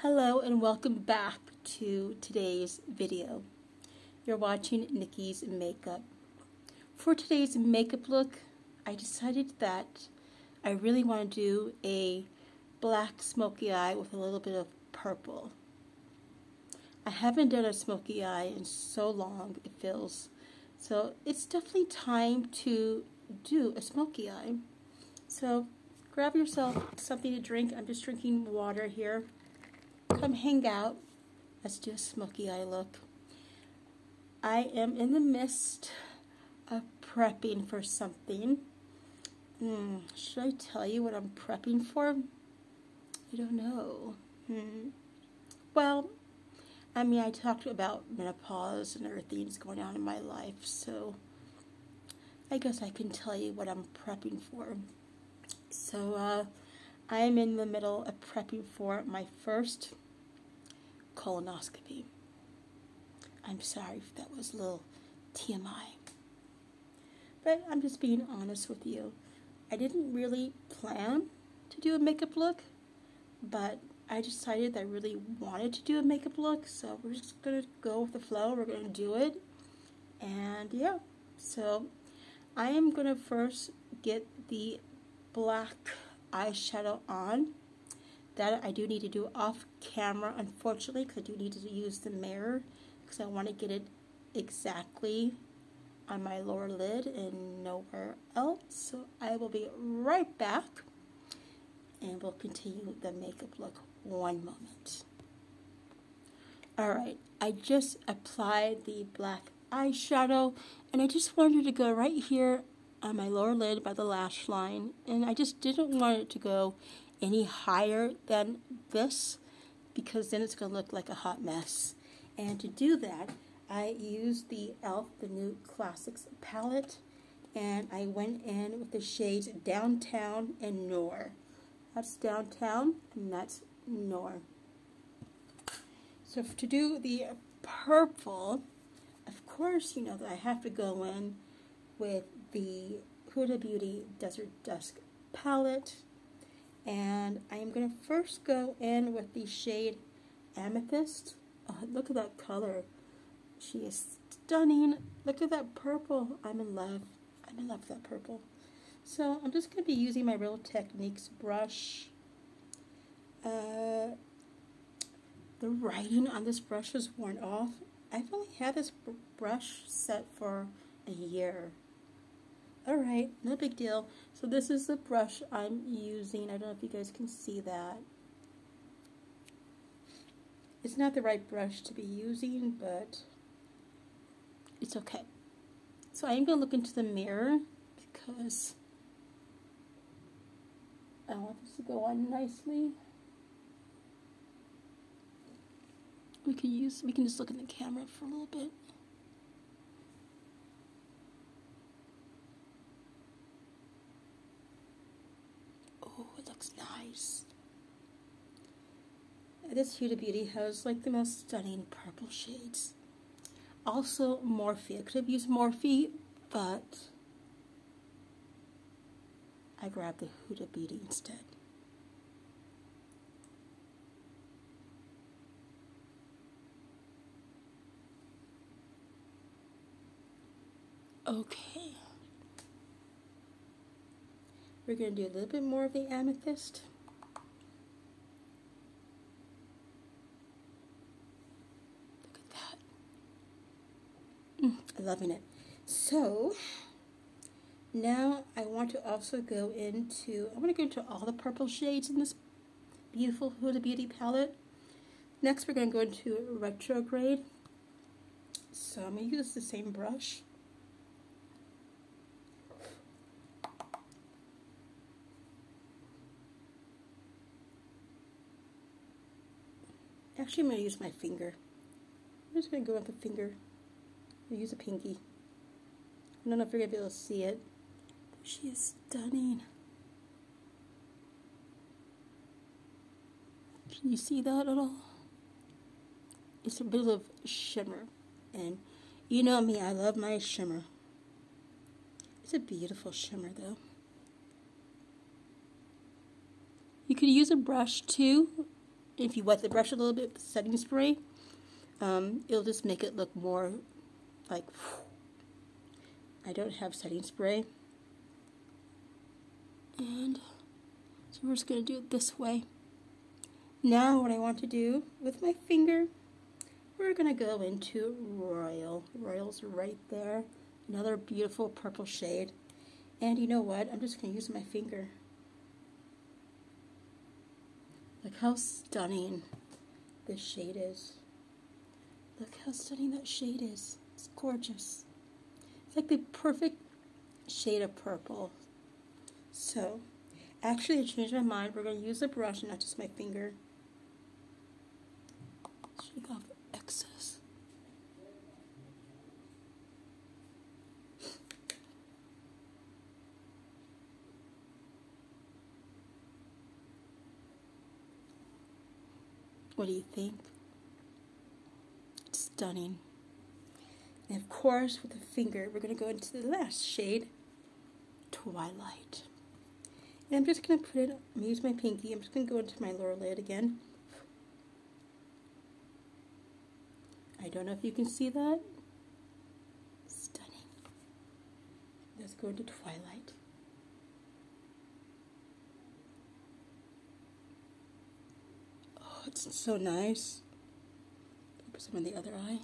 Hello and welcome back to today's video. You're watching Nikki's Makeup. For today's makeup look, I decided that I really want to do a black smoky eye with a little bit of purple. I haven't done a smoky eye in so long, it feels. So it's definitely time to do a smoky eye. So grab yourself something to drink. I'm just drinking water here. Come hang out. Let's do a smoky eye look. I am in the midst of prepping for something. Should I tell you what I'm prepping for? I don't know. Well, I mean, I talked about menopause and other things going on in my life, so I guess I can tell you what I'm prepping for. So, I am in the middle of prepping for my first colonoscopy. I'm sorry if that was a little TMI. But I'm just being honest with you. I didn't really plan to do a makeup look, but I decided that I really wanted to do a makeup look, so we're just going to go with the flow. We're going to do it. And yeah, so I am going to first get the black eyeshadow on. That I do need to do off camera, unfortunately, because I do need to use the mirror because I want to get it exactly on my lower lid and nowhere else. So I will be right back and we'll continue the makeup look. One moment. Alright, I just applied the black eyeshadow and I just wanted to go right here on my lower lid by the lash line, and I just didn't want it to go any higher than this because then it's going to look like a hot mess. And to do that, I used the e.l.f. the new Classics palette, and I went in with the shades Downtown and Noir. That's Downtown and that's Noir. So to do the purple, of course you know that I have to go in with the Huda Beauty Desert Dusk palette. And I am going to first go in with the shade Amethyst. Oh, look at that color. She is stunning. Look at that purple. I'm in love. I'm in love with that purple. So I'm just going to be using my Real Techniques brush. The writing on this brush is worn off. I've only had this brush set for a year. Alright, no big deal. So this is the brush I'm using. I don't know if you guys can see that. It's not the right brush to be using, but it's okay. So I am going to look into the mirror because I want this to go on nicely. We can just look in the camera for a little bit. Oh, it looks nice. This Huda Beauty has like the most stunning purple shades. Also Morphe. I could have used Morphe, but I grabbed the Huda Beauty instead. Okay. We're going to do a little bit more of the Amethyst. Look at that. I'm loving it. So, now I want to also go into, I'm going to go into all the purple shades in this beautiful Huda Beauty palette. Next we're going to go into Retrograde. So I'm going to use the same brush. Actually, I'm going to use my finger. I'm just going to go with the finger. I'm going to use a pinky. I don't know if you're going to be able to see it, but she is stunning. Can you see that at all? It's a bit of shimmer. And you know me, I love my shimmer. It's a beautiful shimmer, though. You could use a brush, too, if you wet the brush a little bit with setting spray, it'll just make it look more like, I don't have setting spray. And so we're just going to do it this way. Now what I want to do with my finger, we're going to go into Royal. Royal's right there. Another beautiful purple shade. And you know what? I'm just going to use my finger. Look how stunning this shade is. Look how stunning that shade is. It's gorgeous. It's like the perfect shade of purple. So, actually I changed my mind. We're going to use a brush, not just my finger. Shake off excess. What do you think? It's stunning. And of course, with the finger, we're going to go into the last shade, Twilight. And I'm just going to put it, I'm going to use my pinky, I'm just going to go into my lower lid again. I don't know if you can see that. Stunning. Let's go into Twilight. Oh, it's so nice. Put some on the other eye.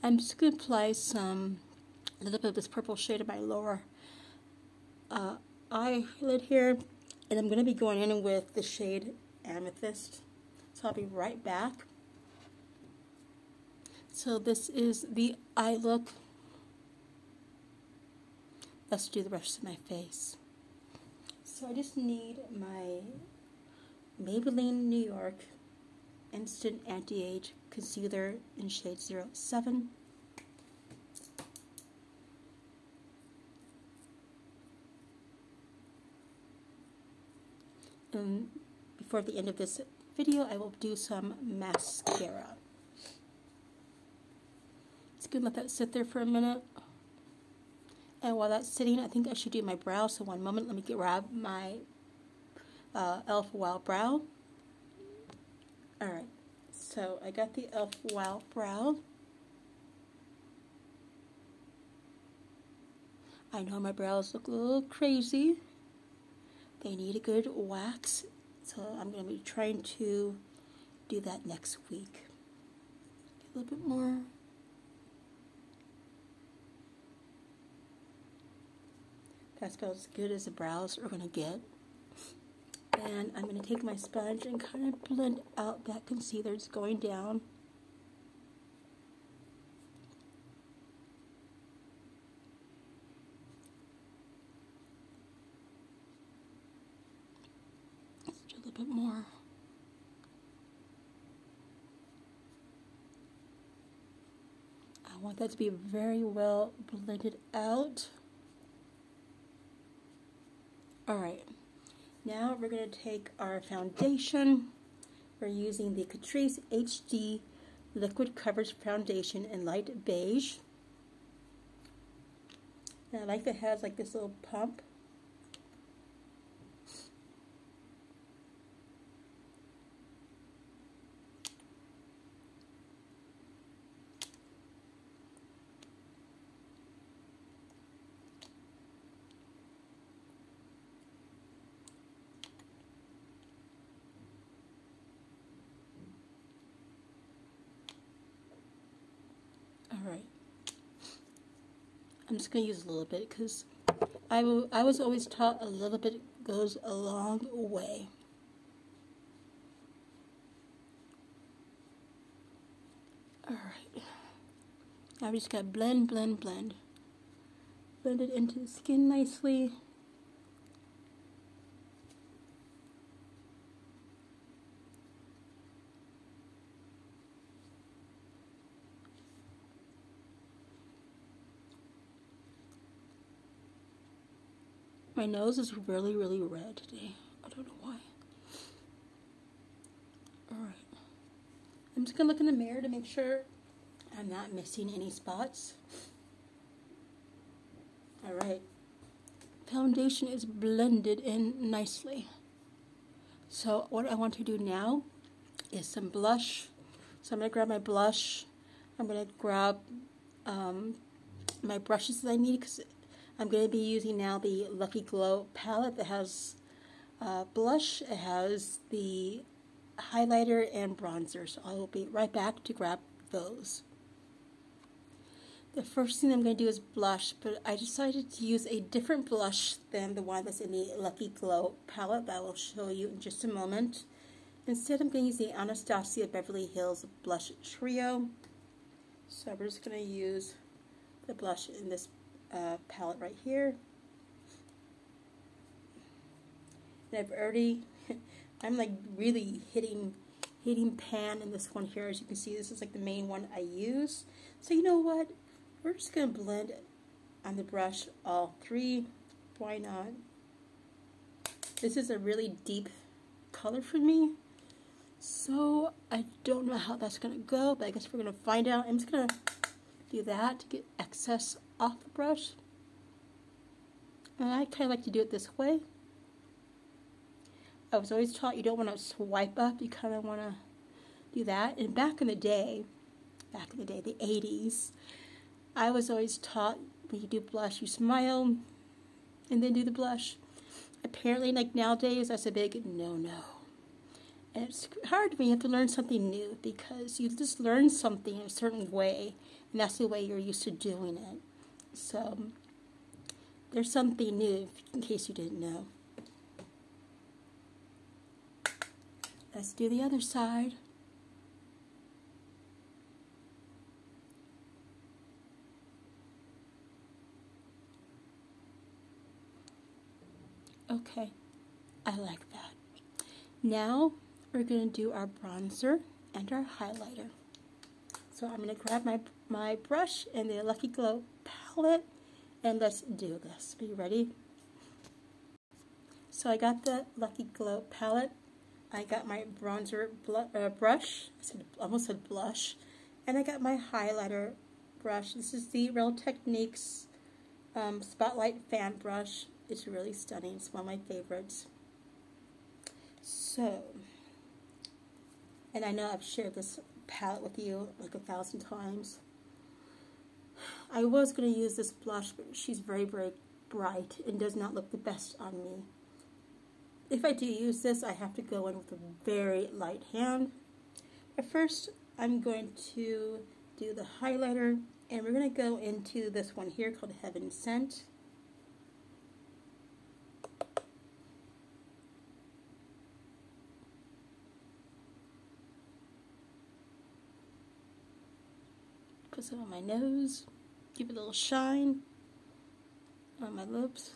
I'm just going to apply a little bit of this purple shade in my lower eyelid here, and I'm going to be going in with the shade Amethyst. So I'll be right back. So this is the eye look. Let's do the rest of my face. So I just need my Maybelline New York Instant Anti-Age Concealer in shade 07. And before the end of this video, I will do some mascara. It's good to let that sit there for a minute. And while that's sitting, I think I should do my brow. So one moment, let me grab my e.l.f. Wild Brow. Alright, so I got the e.l.f. Wild Brow. I know my brows look a little crazy. They need a good wax, so I'm going to be trying to do that next week. Get a little bit more. That's about as good as the brows are going to get. And I'm going to take my sponge and kind of blend out that concealer that's going down. Let's do a little bit more. I want that to be very well blended out. Alright. Now we're going to take our foundation. We're using the Catrice HD Liquid Coverage Foundation in light beige. And I like that it has like this little pump. Alright, I'm just going to use a little bit because I was always taught a little bit goes a long way. Alright, now we just got to blend, blend, blend. Blend it into the skin nicely. My nose is really, really red today. I don't know why. Alright. I'm just going to look in the mirror to make sure I'm not missing any spots. Alright. foundation is blended in nicely. So what I want to do now is some blush. So I'm going to grab my blush. I'm going to grab my brushes that I need, because I'm going to be using now the Lucky Glow palette that has blush. It has the highlighter and bronzer. So I will be right back to grab those. The first thing I'm going to do is blush, but I decided to use a different blush than the one that's in the Lucky Glow palette that I will show you in just a moment. Instead, I'm going to use the Anastasia Beverly Hills Blush Trio. So we're just going to use the blush in this palette right here. And I've already, I'm like really hitting pan in this one here. As you can see, this is like the main one I use. So you know what? We're just going to blend on the brush all three. Why not? This is a really deep color for me. So I don't know how that's going to go, but I guess we're going to find out. I'm just going to do that to get excess off the brush. And I kind of like to do it this way. I was always taught you don't want to swipe up, you kind of want to do that. And back in the day, the 80s, I was always taught when you do blush, you smile and then do the blush. Apparently, like nowadays, that's a big no-no. And it's hard when you have to learn something new, because you just learn something in a certain way, and that's the way you're used to doing it. So, there's something new, in case you didn't know. Let's do the other side. Okay, I like that. Now, we're going to do our bronzer and our highlighter. So I'm going to grab my brush and the Lucky Glow palette, and let's do this. Are you ready? So I got the Lucky Glow palette. I got my bronzer brush. I almost said blush. And I got my highlighter brush. This is the Real Techniques Spotlight Fan Brush. It's really stunning. It's one of my favorites. So, and I know I've shared this palette with you like 1,000 times. I was going to use this blush, but she's very, very bright and does not look the best on me. If I do use this, I have to go in with a very light hand. But first, I'm going to do the highlighter, and we're going to go into this one here called Heaven Sent. Put some on my nose, give it a little shine on my lips.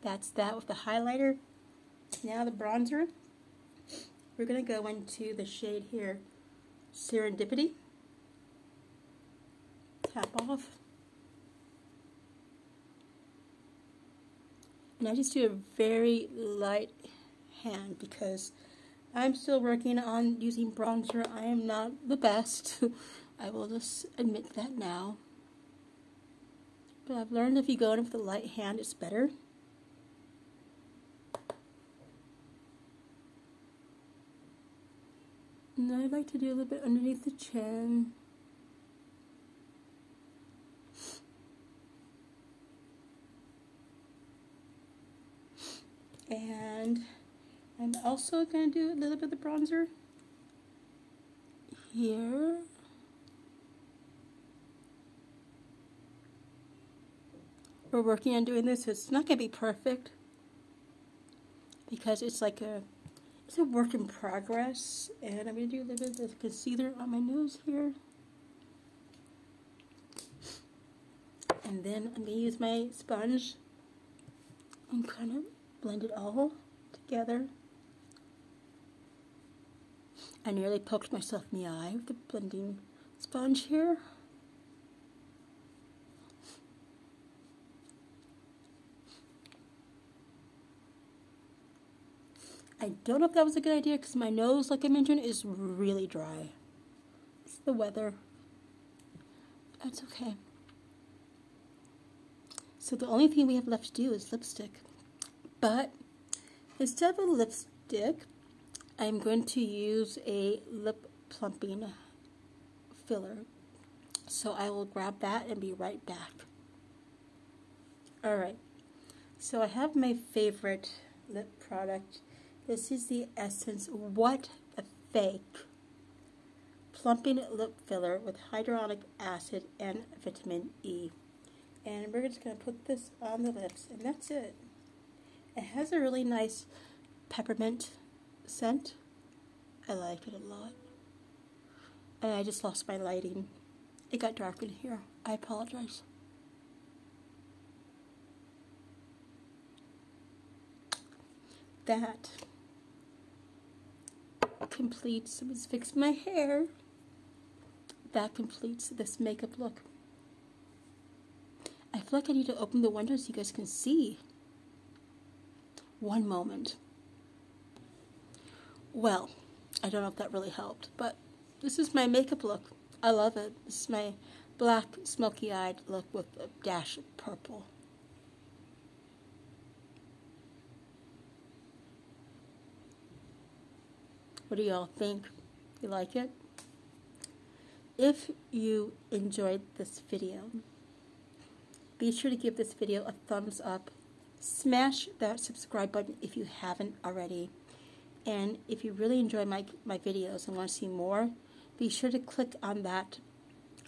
That's that with the highlighter. Now the bronzer. We're going to go into the shade here, Serendipity. Tap off. And I just do a very light hand because I'm still working on using bronzer. I am not the best. I will just admit that now. But I've learned if you go in with a light hand, it's better. And I like to do a little bit underneath the chin. And I'm also going to do a little bit of the bronzer here. We're working on doing this. It's not going to be perfect because it's like it's a work in progress. And I'm going to do a little bit of the concealer on my nose here. And then I'm going to use my sponge and kind of blend it all together. I nearly poked myself in the eye with the blending sponge here. I don't know if that was a good idea because my nose, like I mentioned, is really dry. It's the weather. That's okay. So the only thing we have left to do is lipstick. But instead of a lipstick, I'm going to use a lip plumping filler. So I will grab that and be right back. Alright, so I have my favorite lip product. This is the Essence What a Fake Plumping Lip Filler with hyaluronic acid and vitamin E. And we're just going to put this on the lips, and that's it. It has a really nice peppermint scent. I like it a lot. And I just lost my lighting. It got dark in here. I apologize. That completes, let's fix my hair. That completes this makeup look. I feel like I need to open the window so you guys can see. One moment. Well, I don't know if that really helped, but this is my makeup look. I love it. This is my black smoky-eyed look with a dash of purple. What do y'all think? You like it? If you enjoyed this video, be sure to give this video a thumbs up. Smash that subscribe button if you haven't already. And if you really enjoy my videos and want to see more, be sure to click on that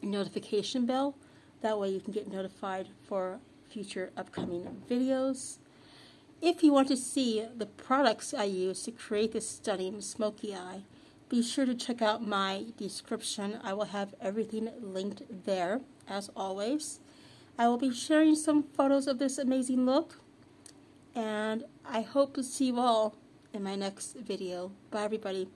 notification bell. That way you can get notified for future upcoming videos. If you want to see the products I use to create this stunning smoky eye, be sure to check out my description. I will have everything linked there, as always. I will be sharing some photos of this amazing look, and I hope to see you all in my next video. Bye, everybody.